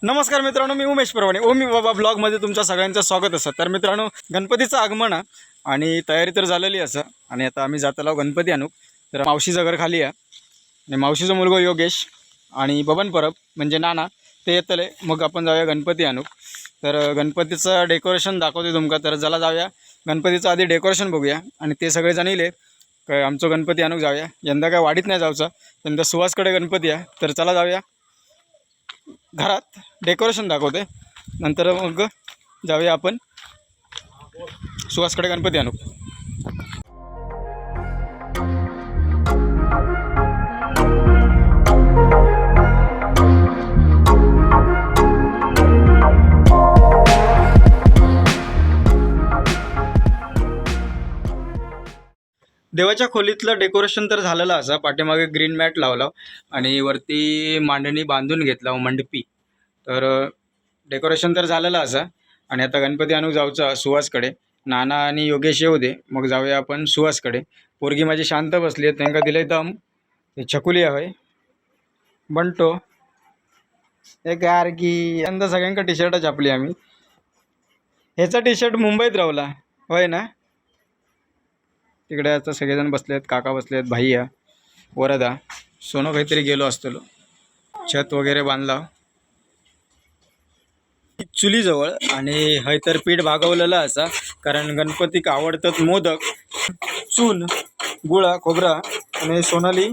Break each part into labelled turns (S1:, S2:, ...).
S1: नमस्कार मित्रांनो, मी उमेश परवाने ओमी बाबा ब्लॉगमध्ये तुमच्या सगळ्यांचं स्वागत असं. तर मित्रांनो, गणपतीचं आगमन आणि तयारी तर झालेली असं आणि आता आम्ही जात आलो गणपती आणू. तर मावशीचं घर खाली आहे आणि मावशीचा मुलगा योगेश आणि बबन परब म्हणजे नाना ते येतले. मग आपण जाऊया गणपती आणू. तर गणपतीचं डेकोरेशन दाखवते तुमका. तर चला जाऊया गणपतीचं आधी डेकोरेशन बघूया आणि ते सगळे जण येले काय आमचं गणपती आणूक जाऊया. यंदा काय वाडीत नाही जाऊचा, यंदा सुहासकडे गणपती आहे. तर चला जाऊया, घरात डेकोरेशन दाखवते, नंतर मग जाऊया आपण सुहासकडे गणपती आणू. देवाच्या खोलीतलं डेकोरेशन तर झालेलं असं. पाठीमागे ग्रीन मॅट लावला आणि वरती मांडणी बांधून घेतला मंडपी. तर डेकोरेशन तर झालेलं असं आणि आता गणपती आणू जाऊचा सुहासकडे. नाना आणि योगेश येऊ दे, मग जाऊया आपण सुहासकडे. पोरगी माझी शांत बसली आहे, त्यांना दिले दम. हे छकुली आहे बंटो एक यार की यंदा सगळ्यांका टी शर्ट छापली आम्ही. ह्याचा टी शर्ट मुंबईत राहला होय ना. तिकडे आता सगळेजण बसले आहेत, काका बसले आहेत, भाई वरदा सोनं काहीतरी गेलो असतो. छत वगैरे बांधला चुलीजवळ आणि हय तर पीठ भागवलेलं असा, कारण गणपतीक आवडतात मोदक. चूल, गुळा, खोबरा आणि सोनाली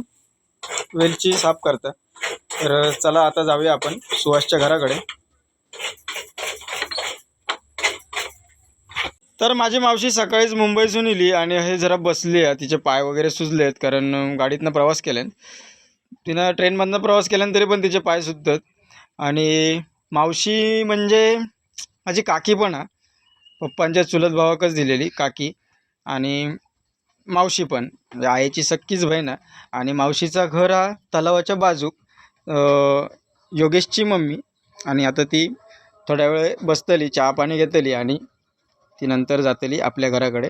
S1: वेलची साफ करतात. तर चला आता जाऊया आपण सुहासच्या घराकडे. तर माझी मावशी सकाळीच मुंबईतून इली आणि हे जरा बसली आहे, तिचे पाय वगैरे सुजले आहेत कारण गाडीतनं प्रवास केल्यान. तिनं ट्रेनमधनं प्रवास केल्यान तरी पण तिचे पाय सुजतात. आणि मावशी म्हणजे माझी काकी पण आहे, पप्पांच्या चुलत भावाकच दिलेली काकी. आणि मावशी पण म्हणजे आईची सक्कीच बहीण आहे. आणि मावशीचा घर हा तलावाच्या बाजूक. योगेशची मम्मी आणि आता ती थोड्या वेळ बसतली, चहा पाणी घेतली आणि ती नंतर जातली आपल्या घराकडे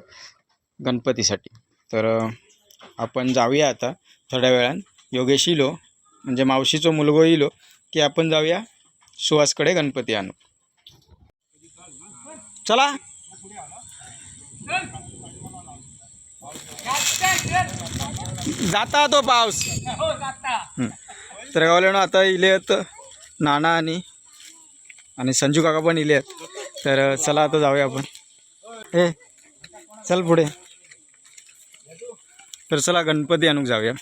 S1: गणपतीसाठी. तर आपण जाऊया आता थोड्या वेळान. योगेश इलो म्हणजे मावशीचा मुलगा इलो की आपण जाऊया सुहासकडे गणपती आणू. चला. जाता तो पाऊस. तर गावले ना आता इले आहेत नाना आणि संजू काका पण इले आहेत. तर चला आता जाऊया आपण. ए चल पुढे. तर चला गणपती आणूक जाऊया.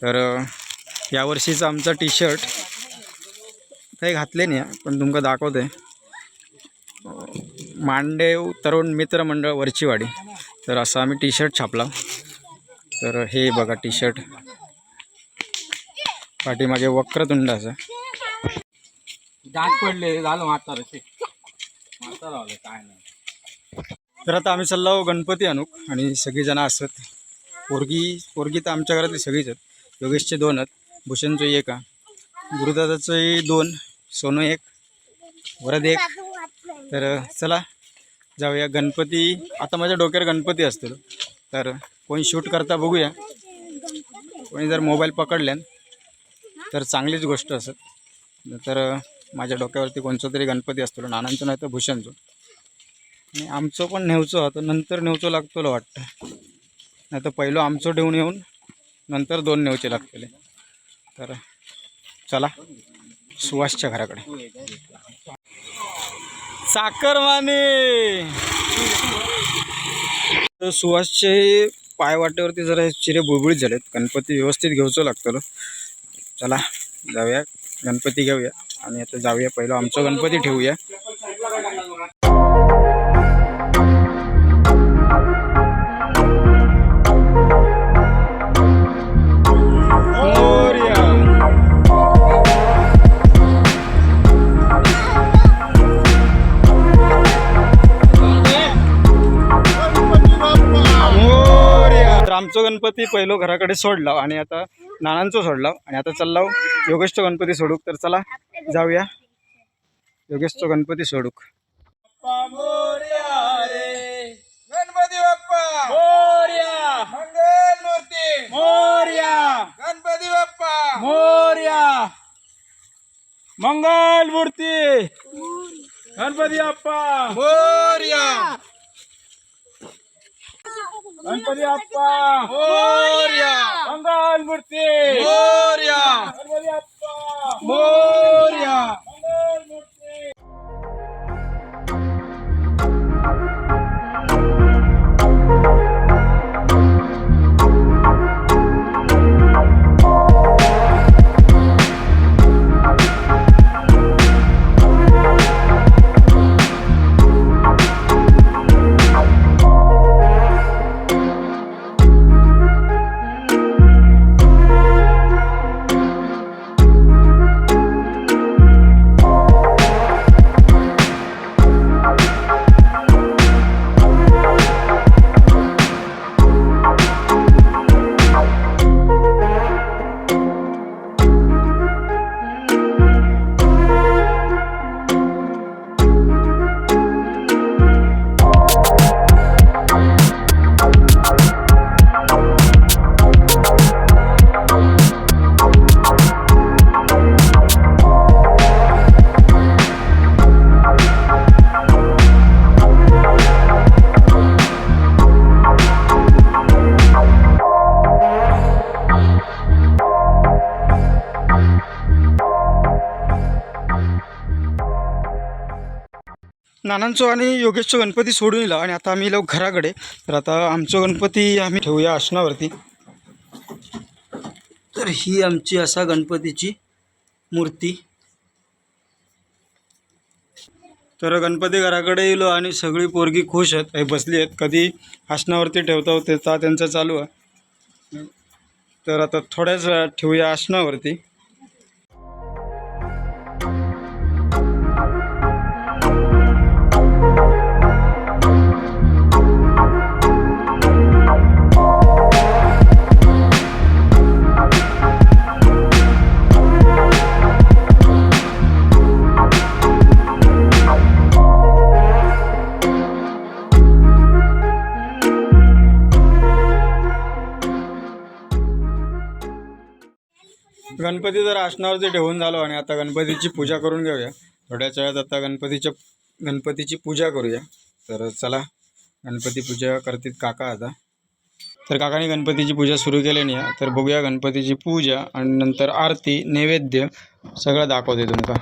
S1: तर यावर्षीचा आमचा टी शर्ट काही घातले नाही पण तुमका दाखवते. मांडेव तरुण मित्र मंडळ वरचीवाडी, तर असा आम्ही टी शर्ट छापला. तर हे बघा टी शर्ट, पाठीमागे वक्रतुंड असं
S2: डाग पडले झालं म्हातारं काय नाही.
S1: तर आता आम्ही चाललो गणपती आणूक आणि सगळीजण असत. पोरगी तर आमच्या घरातली सगळीच आहेत. योगेशचे 2 आहेत, भूषणचं 1 आहे, गुरुदादाचंही 2, सोनू 1, वरद 1. तर चला जाऊया गणपती. आता माझ्या डोक्यावर गणपती असतो, तर कोणी शूट करता बघूया. कोणी जर मोबाईल पकडल्यान तर चांगलीच गोष्ट असत. तर माझ्या डोक्यावरती कोणचं तरी गणपती असतो, नानांचं नाही तर भूषणचं. आणि आमचं पण नेवचं होतं, नंतर नेवचं लागतो वाटतं. नाही तर पहिलं आमचं ठेवून येऊन नंतर 2 नेवचे लागतले. तर चला सुहासच्या घराकडे. साखरमाने तर सुहासचे पाय वाटेवरती जरा चिरे बुळबुळीत झालेत. गणपती व्यवस्थित घेऊचं लागतं. चला जाऊया गणपती घेऊया आणि आता जाऊया पहिलं आमचं गणपती ठेवूया. आमचं गणपती पहिलं घराकडे सोडला आणि आता नानांचं सोडला आणि आता चालला योगेशचा गणपती सोडूक. तर चला जाऊया योगेशचा गणपती सोडूक.
S2: गणपती बाप्पा मोरया, मंगल मूर्ती मोरया, गणपती बाप्पा मोरया, मंगल मूर्ती गणपती बाप्पा
S1: मोरया
S2: गणपती बाप्पा
S1: मोरया
S2: मंगल मूर्ती
S1: मोरया
S2: गणपती बाप्पा
S1: मोरया
S2: मंगल मूर्ती.
S1: नानांचो आणि योगेशचो गणपती सोडून दिला आणि आता आम्ही लोक घराकडे. तर आता आमचो गणपती आम्ही ठेवूया आसनावरती. तर ही आमची असा गणपतीची मूर्ती. तर गणपती घराकडे येलो आणि सगळी पोरगी खुश आहेत, हे बसली आहेत. कधी आसनावरती ठेवता होते ता त्यांचं चालू आहे. तर आता थोड्याच वेळात ठेवूया आसनावरती. गणपती तर आसनावरती ठेवून झालो आणि आता गणपतीची पूजा करून घेऊया. थोड्याच वेळात आता गणपतीची पूजा करूया. तर चला, गणपती पूजा करतील काका आता. तर काकाने गणपतीची पूजा सुरू केली आहे. तर बघूया गणपतीची पूजा आणि नंतर आरती नैवेद्य सगळं दाखवते तुमका.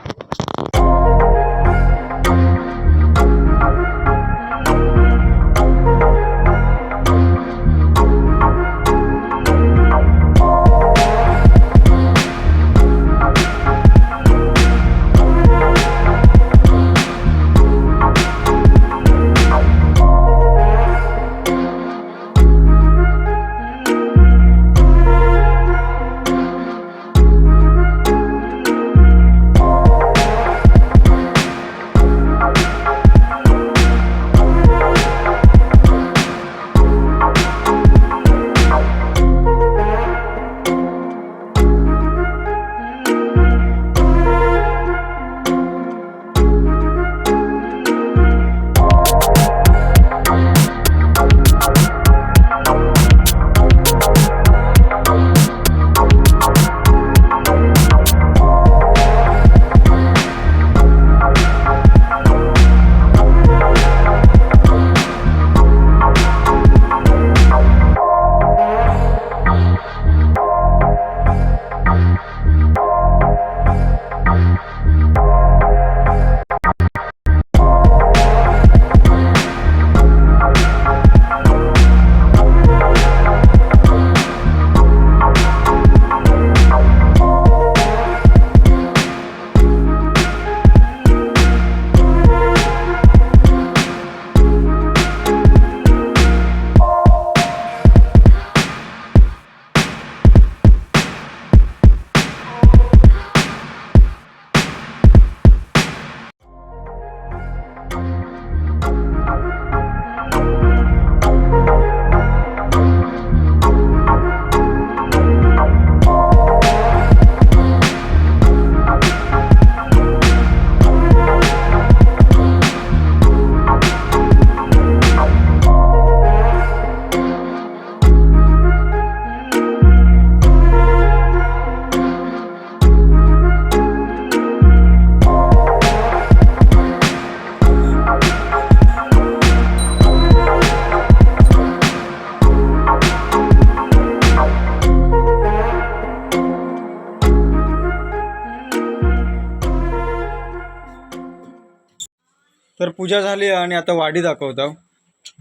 S1: तर पूजा झाली आणि आता वाडी दाखवत आहो.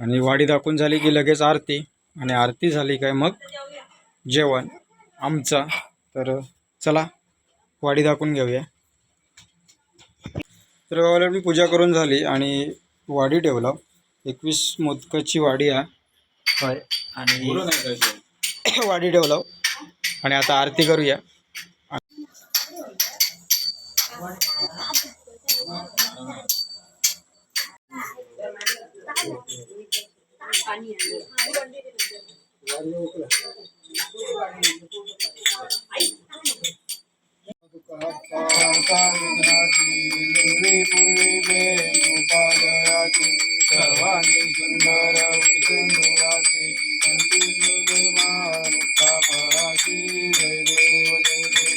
S1: आणि वाडी दाखवून झाली की लगेच आरती, आणि आरती झाली काय मग जेवण आमचा. तर चला वाडी दाखवून घेऊया. तर गावाला मी पूजा करून झाली आणि वाडी ठेवला. 21 मोदकाची वाडी आहे आणि वाडी ठेवला. आणि आता आरती करूया. सर्वांनी सुंदर सिंधुराची कंठी सुगमान कापराची जय देव जय देव.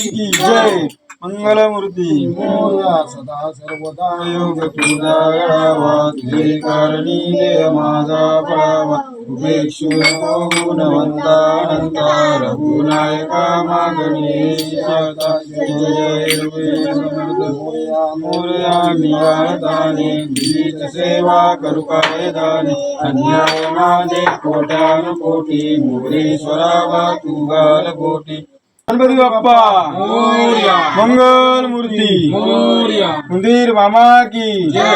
S1: की जय. मंगलमूर्ती मोरया सदा सर्वदा योग तुझा गळावा, तुझे कारणी देह माझा पळावा. उपेक्षु नको गुणवंता अनंता, रघुनायका मागणी जय जय रघुवीर समर्थ. मोरया मी आळताने तुझीच सेवा करू काय दाने, अन्याय माझे कोट्यान कोटी, मोरेश्वरावा तू गाल कोटी. गणपती बाप्पा मोरया, मंगल मूर्ती मोरया, मंदिर मामा की जय.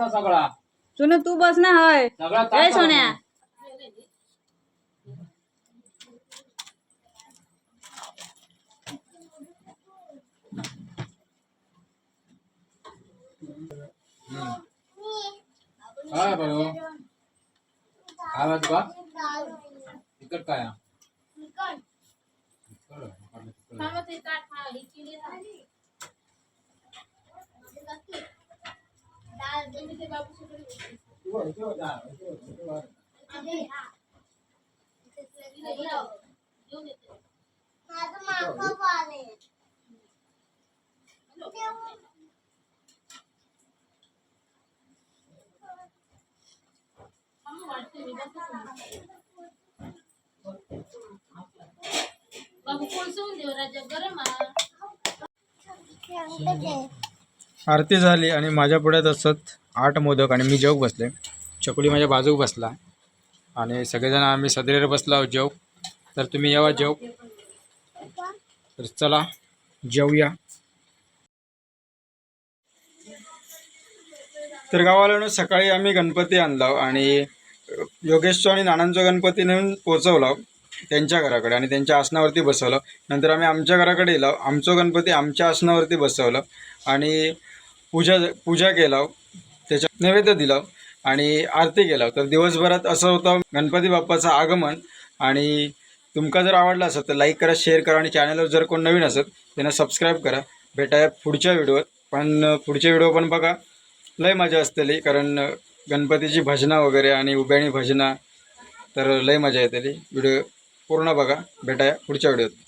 S2: सगळा
S3: सोनू तू बस ना. होय
S2: सगळा
S3: ए सोन्या.
S2: काय बरो काय तुका तिकट काय
S1: आरती झाली आणि माझ्या पुढे तसंच 8 मोदक आणि मी जेवक बसले. चकुली माझ्या बाजूक बसला आणि सगळेजण आम्ही सदरेर बसलो आहोत जेवक. तर तुम्ही यावा जेवक. तर चला जेवूया. तर गावाला सकाळी आम्ही गणपती आणला आणि योगेशचो आणि नानांचो गणपती नेऊन पोचवला त्यांच्या घराकडे आणि त्यांच्या आसनावरती बसवलं. नंतर आम्ही आमच्या घराकडे येलो, आमचो गणपती आमच्या आसनावरती बसवलं आणि पूजा केला, त्याच्या नैवेद्य दिला आणि आरती केला. तर दिवसभरात असं होतं गणपती बाप्पाचं आगमन. आणि तुमका जर आवडला असेल तर लाईक करा, शेअर करा आणि चॅनलवर जर कोण नवीन असेल त्यांना सबस्क्राईब करा. भेटाया पुढच्या व्हिडिओत. पण पुढचे व्हिडिओ पण बघा, लय मजा असतेली, कारण गणपतीची भजनं वगैरे आणि उभ्याणी भजनं, तर लय मजा येतेली. व्हिडिओ पूर्ण बघा. भेटाया पुढच्या व्हिडिओत.